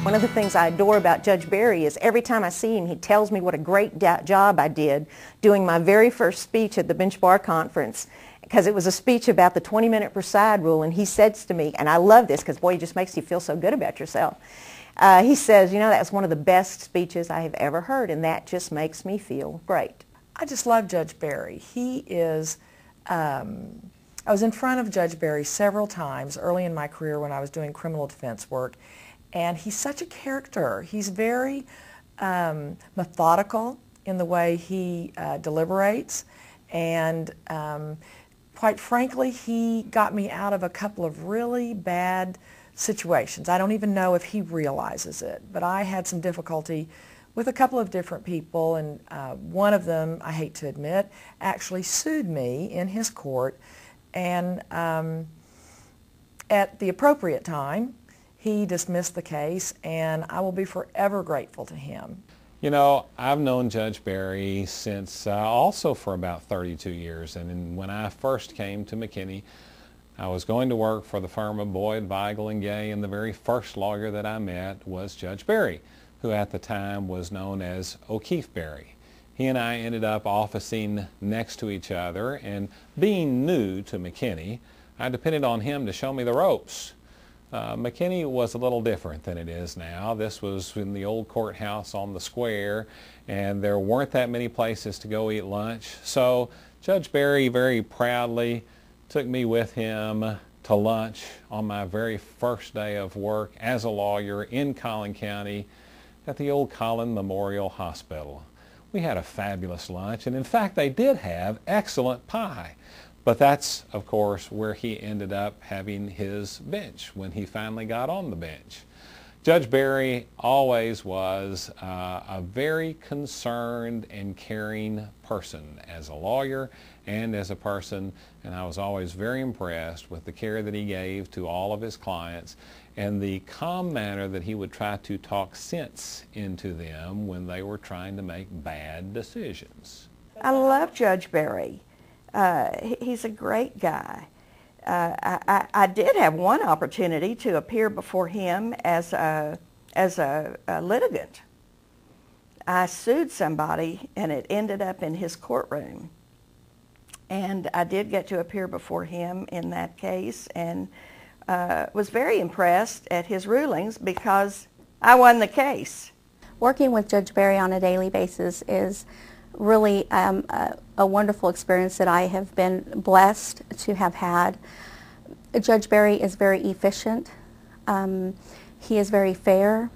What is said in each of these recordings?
One of the things I adore about Judge Barry is every time I see him, he tells me what a great job I did doing my very first speech at the Bench Bar Conference, because it was a speech about the 20-minute preside rule, and he says to me, and I love this because, boy, it just makes you feel so good about yourself. He says, you know, that was one of the best speeches I have ever heard, and that just makes me feel great. I just love Judge Barry. He is, I was in front of Judge Barry several times early in my career when I was doing criminal defense work, and he's such a character. He's very methodical in the way he deliberates, and quite frankly, he got me out of a couple of really bad situations. I don't even know if he realizes it, but I had some difficulty with a couple of different people, and one of them, I hate to admit, actually sued me in his court, and at the appropriate time, he dismissed the case, and I will be forever grateful to him. You know, I've known Judge Barry since also for about 32 years, and when I first came to McKinney, I was going to work for the firm of Boyd, Weigel, and Gay, and the very first lawyer that I met was Judge Barry, who at the time was known as Okeefe Barry. He and I ended up officing next to each other, and being new to McKinney, I depended on him to show me the ropes. McKinney was a little different than it is now. This was in the old courthouse on the square, and there weren't that many places to go eat lunch. So Judge Barry very proudly took me with him to lunch on my very first day of work as a lawyer in Collin County at the old Collin Memorial Hospital. We had a fabulous lunch, and in fact they did have excellent pie. But that's, of course, where he ended up having his bench when he finally got on the bench. Judge Barry always was a very concerned and caring person as a lawyer and as a person, and I was always very impressed with the care that he gave to all of his clients and the calm manner that he would try to talk sense into them when they were trying to make bad decisions. I love Judge Barry. He's a great guy. I did have one opportunity to appear before him as a litigant. I sued somebody, and it ended up in his courtroom. And I did get to appear before him in that case, and was very impressed at his rulings because I won the case. Working with Judge Barry on a daily basis is really a wonderful experience that I have been blessed to have had. Judge Barry is very efficient. He is very fair.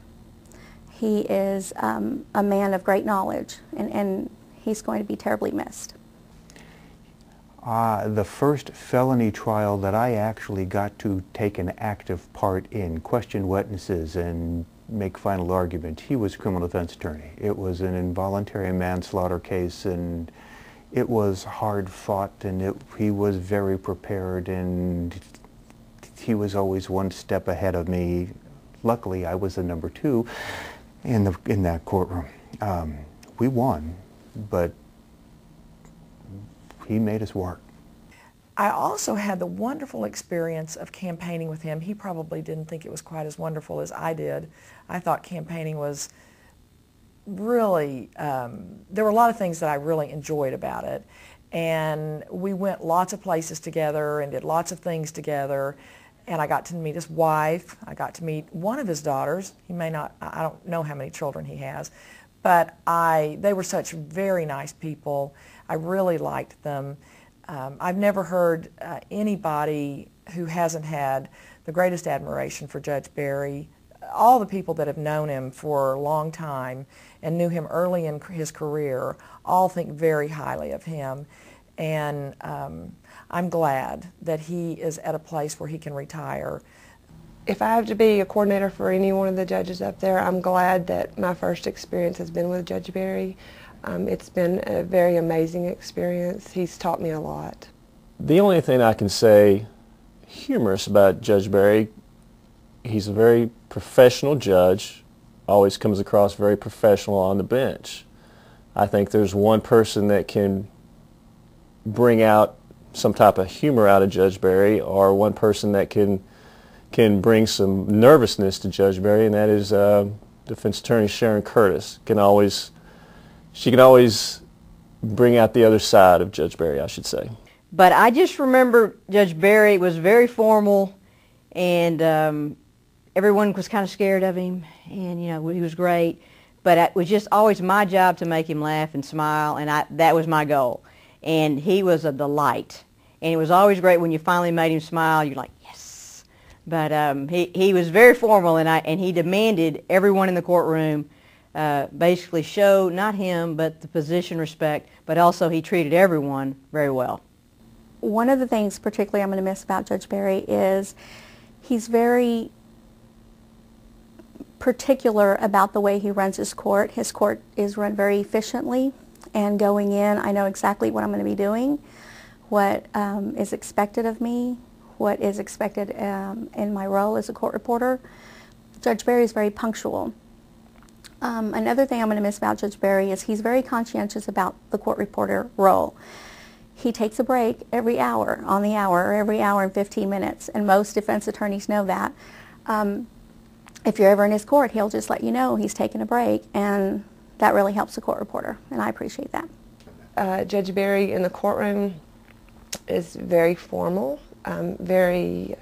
He is a man of great knowledge, and he's going to be terribly missed. The first felony trial that I actually got to take an active part in, question witnesses and make final argument, he was a criminal defense attorney. It was an involuntary manslaughter case, and it was hard fought, and he was very prepared, and he was always one step ahead of me. Luckily, I was the number 2 in that courtroom. We won, but he made us work. I also had the wonderful experience of campaigning with him. He probably didn't think it was quite as wonderful as I did. I thought campaigning was really, there were a lot of things that I really enjoyed about it. And we went lots of places together and did lots of things together. And I got to meet his wife. I got to meet one of his daughters. He may not, I don't know how many children he has. But they were such very nice people. I really liked them. I've never heard anybody who hasn't had the greatest admiration for Judge Barry. All the people that have known him for a long time and knew him early in his career all think very highly of him. And I'm glad that he is at a place where he can retire. If I have to be a coordinator for any one of the judges up there, I'm glad that my first experience has been with Judge Barry. It's been a very amazing experience. He's taught me a lot. The only thing I can say humorous about Judge Barry, he's a very professional judge, always comes across very professional on the bench. I think there's one person that can bring out some type of humor out of Judge Barry, or one person that can can bring some nervousness to Judge Barry, and that is defense attorney Sharon Curtis. She can always bring out the other side of Judge Barry, I should say. But I just remember Judge Barry was very formal, and everyone was kind of scared of him, and he was great. But it was just always my job to make him laugh and smile, and that was my goal. And he was a delight. And it was always great when you finally made him smile. You're like, yes. But he was very formal, and he demanded everyone in the courtroom basically show, not him, but the position respect, but also he treated everyone very well. One of the things particularly I'm going to miss about Judge Barry is he's very particular about the way he runs his court. His court is run very efficiently, and going in, I know exactly what I'm going to be doing, what is expected of me, what is expected in my role as a court reporter. Judge Barry is very punctual. Another thing I'm going to miss about Judge Barry is he's very conscientious about the court reporter role. He takes a break every hour, on the hour, or every hour and 15 minutes, and most defense attorneys know that. If you're ever in his court, he'll just let you know he's taking a break, and that really helps the court reporter, and I appreciate that. Judge Barry in the courtroom is very formal, very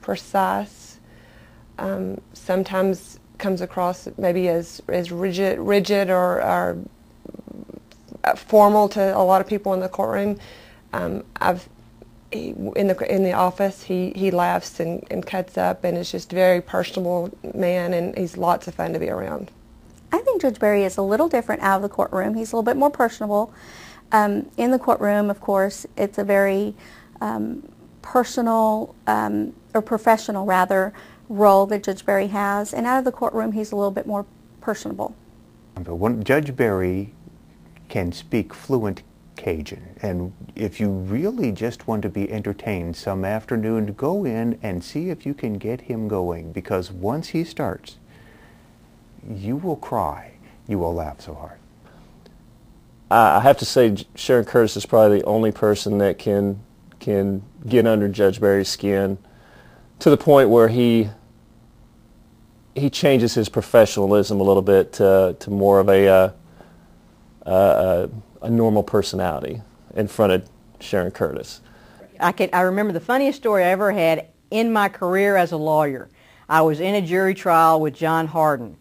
precise, sometimes comes across maybe as rigid or formal to a lot of people in the courtroom. In the office, he laughs and cuts up, and is just a very personable man, and he's lots of fun to be around. I think Judge Barry is a little different out of the courtroom. He's a little bit more personable. In the courtroom, of course, it's a very personal, or professional rather, role that Judge Barry has, and out of the courtroom he's a little bit more personable. Judge Barry can speak fluent Cajun, and if you really just want to be entertained some afternoon, go in and see if you can get him going, because once he starts, you will cry, you will laugh so hard. I have to say Sharon Curtis is probably the only person that can get under Judge Barry's skin to the point where he changes his professionalism a little bit to more of a normal personality in front of Sharon Curtis. I remember the funniest story I ever had in my career as a lawyer. I was in a jury trial with John Harden.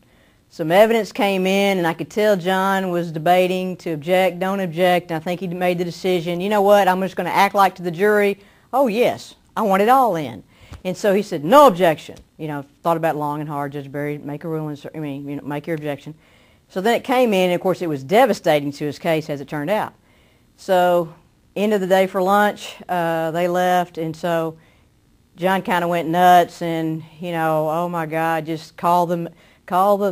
Some evidence came in, and I could tell John was debating to object, don't object, and I think he made the decision, you know what, I'm just going to act like to the jury, oh yes, I want it all in. And so he said, no objection. Thought about it long and hard, Judge Barry, make a ruling, make your objection. So then it came in, and of course it was devastating to his case as it turned out. So end of the day for lunch, they left, and so John kind of went nuts, and oh my God, just call the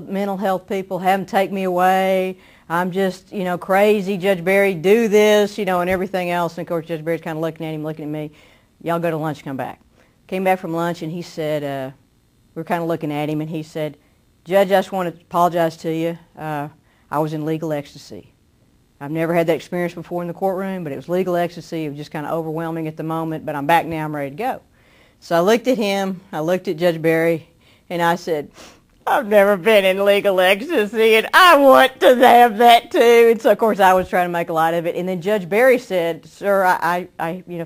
mental health people, have them take me away. I'm just crazy. Judge Barry, do this, and everything else. And of course Judge Barry's kind of looking at him, looking at me. Y'all go to lunch, come back. Came back from lunch, and he said, we were kind of looking at him, and he said, Judge, I just want to apologize to you. I was in legal ecstasy. I've never had that experience before in the courtroom, but it was legal ecstasy. It was just kind of overwhelming at the moment, but I'm back now. I'm ready to go. So I looked at him, I looked at Judge Barry, and I said, I've never been in legal ecstasy, and I want to have that too. And so, of course, I was trying to make a light of it. And then Judge Barry said, sir, I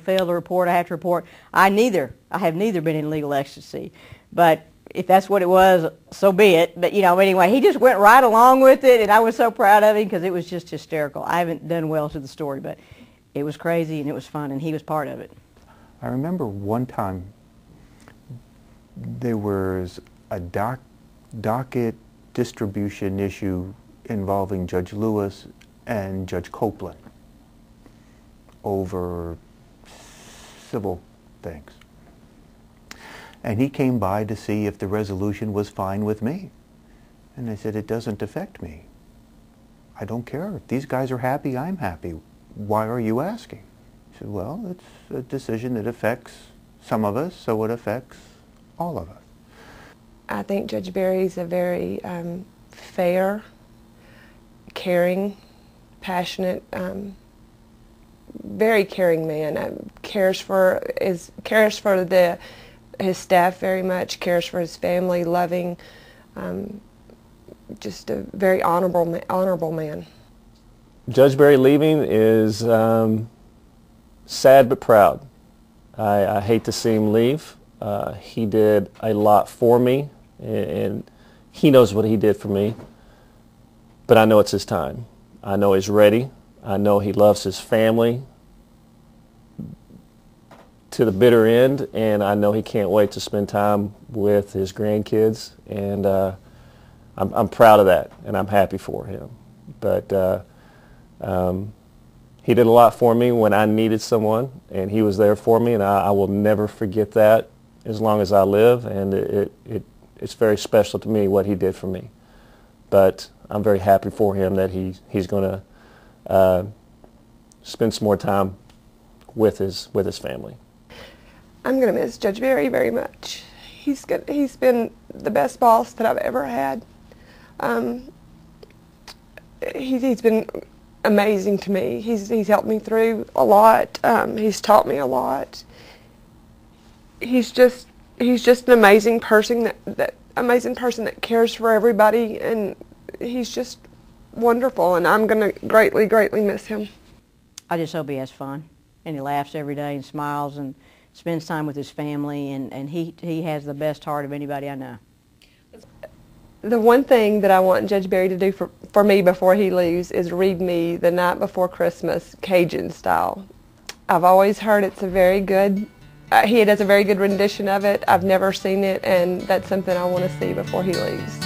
failed to report. I have to report. I have neither been in legal ecstasy. But if that's what it was, so be it. But, anyway, he just went right along with it, and I was so proud of him because it was just hysterical. I haven't done well to the story, but it was crazy, and it was fun, and he was part of it. I remember one time there was a docket distribution issue involving Judge Lewis and Judge Copeland over civil things. And he came by to see if the resolution was fine with me. And I said, it doesn't affect me. I don't care. If these guys are happy, I'm happy. Why are you asking? He said, well, it's a decision that affects some of us, so it affects all of us. I think Judge Barry's a very fair, caring, passionate, very caring man. Cares for his staff very much, cares for his family, loving, just a very honorable man. Judge Berry leaving is sad but proud. I hate to see him leave. He did a lot for me, and he knows what he did for me, but I know it's his time. I know he's ready. I know he loves his family to the bitter end, and I know he can't wait to spend time with his grandkids, and I'm proud of that, and I'm happy for him. But he did a lot for me when I needed someone, and he was there for me, and I will never forget that as long as I live, and it's very special to me what he did for me. But I'm very happy for him that he's going to spend some more time with his family. I'm going to miss Judge Berry very much. He's been the best boss that I've ever had. He's been amazing to me. He's helped me through a lot. He's taught me a lot. He's just an amazing person that cares for everybody, and he's just wonderful, and I'm going to greatly miss him. I just hope he has fun, and he laughs every day and smiles and spends time with his family, and he has the best heart of anybody I know. The one thing that I want Judge Berry to do for me before he leaves is read me The Night Before Christmas, Cajun style. I've always heard it's a very good, he does a very good rendition of it. I've never seen it, and that's something I want to see before he leaves.